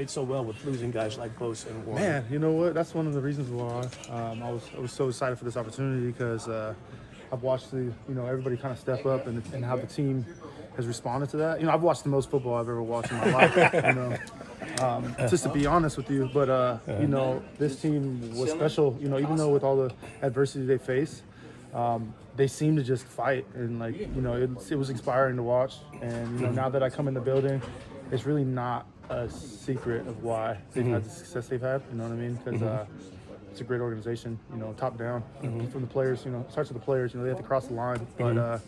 played so well with losing guys like Close and Warren. Man, you know what? That's one of the reasons why I was so excited for this opportunity because I've watched everybody kind of step up and how the team has responded to that. I've watched the most football I've ever watched in my life. Just to be honest with you, but this team was special. Even though with all the adversity they face, they seem to just fight, and it was inspiring to watch. And now that I come in the building, it's really not a secret of why they've had the success they've had. You know what I mean? Because it's a great organization. Top down from the players. It starts with the players. They have to cross the line, but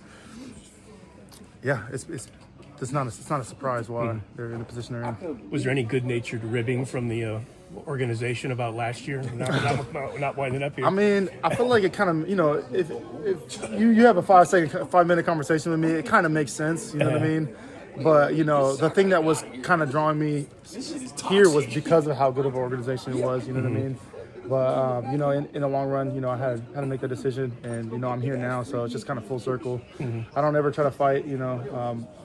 it's not a surprise why they're in the position they're in. Was there any good-natured ribbing from the organization about last year? Not winding up here. I mean, I feel like it kind of, if you have a 5-minute conversation with me, it kind of makes sense. You know what I mean? But the thing that was kind of drawing me here was because of how good of an organization it was. You know what I mean? But in the long run, I had to make that decision, and I'm here now, so it's just kind of full circle. I don't ever try to fight,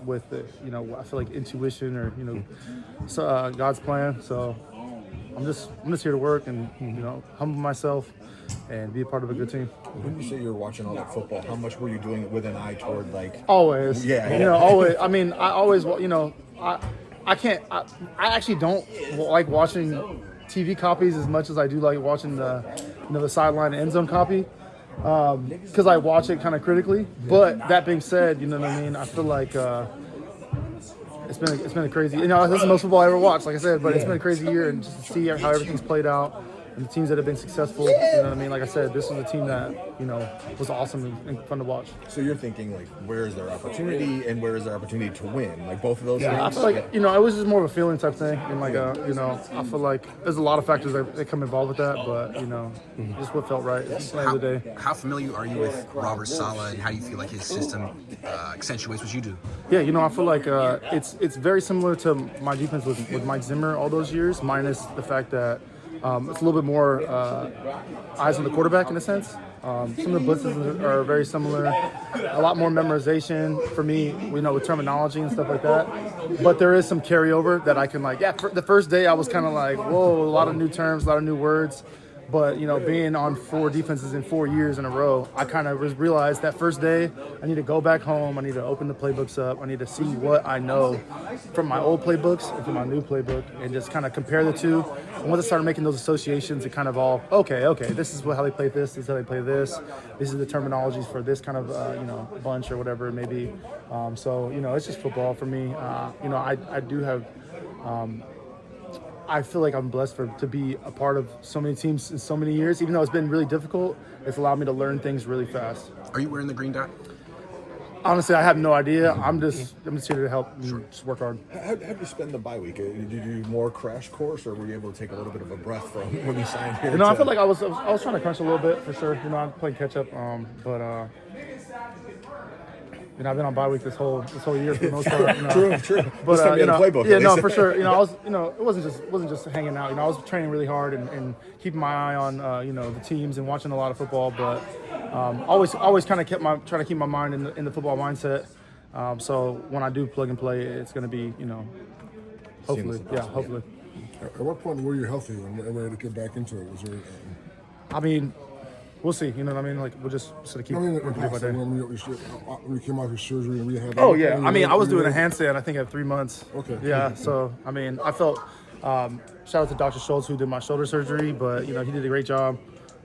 with I feel like intuition or God's plan. So I'm just here to work and humble myself and be a part of a good team. When you say you were watching all that football, how much were you doing it with an eye toward always? Yeah. Always. I mean, I always, I actually don't like watching TV copies as much as I do like watching the sideline end zone copy, because I watch it kind of critically. But that being said, you know what I mean. I feel like it's been a crazy. This is the most football I ever watched, like I said. But it's been a crazy year, and just to see how everything's played out. And the teams that have been successful, you know what I mean? Like I said, this is a team that, was awesome and fun to watch. So you're thinking, where is their opportunity and where is their opportunity to win? Both of those things? I feel like, it was just more of a feeling type thing. And, I feel like there's a lot of factors that come involved with that, but, just what felt right at the end of the day. How familiar are you with Robert Saleh, and how do you feel like his system accentuates what you do? Yeah, I feel like it's very similar to my defense with Mike Zimmer all those years, minus the fact that it's a little bit more eyes on the quarterback in a sense. Some of the blitzes are very similar. A lot more memorization for me, with terminology and stuff like that. But there is some carryover that I can the first day I was kind of like, whoa, a lot of new terms, a lot of new words. But, being on 4 defenses in 4 years in a row, I kind of realized that first day I need to go back home. I need to open the playbooks up. I need to see what I know from my old playbooks and from my new playbook and just kind of compare the two. And once I started making those associations, it kind of all, okay, this is how they play this is how they play this. This is the terminologies for this kind of, bunch or whatever it may be. So, it's just football for me. I do have I feel like I'm blessed to be a part of so many teams in so many years. Even though it's been really difficult, it's allowed me to learn things really fast. Are you wearing the green dot? Honestly, I have no idea. I'm just here to help and just work hard. How did you spend the bye week? Did you do more crash course, or were you able to take a little bit of a breath from when you signed here? I feel like I was trying to crunch a little bit for sure. I'm playing catch up, but. I've been on bye week this whole year for the most part. True. But playbook, for sure. I was, it wasn't just hanging out. I was training really hard and keeping my eye on, the teams and watching a lot of football. But always kind of trying to keep my mind in the football mindset. So when I do plug and play, it's going to be, hopefully. At what point were you healthy and ready to get back into it? Was there? I mean. We'll see. You know what I mean? We'll just sort of keep working day by day. When you came out of surgery and rehab. Oh, yeah. I was doing a handstand, I think, at 3 months. Okay. Yeah. So, I felt shout out to Dr. Schultz, who did my shoulder surgery, but, he did a great job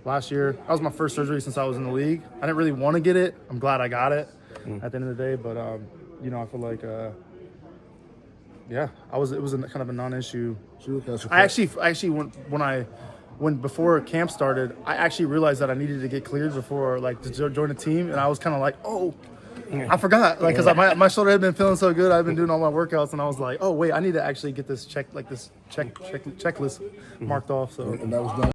last year. That was my first surgery since I was in the league. I didn't really want to get it. I'm glad I got it at the end of the day. But, I feel like, it was kind of a non-issue. I actually when before camp started, I actually realized that I needed to get cleared before to join the team, and I was kind of like, oh, I forgot, because my shoulder had been feeling so good. I've been doing all my workouts, and I was like, oh wait, I need to actually get this checklist marked off. So and that was done.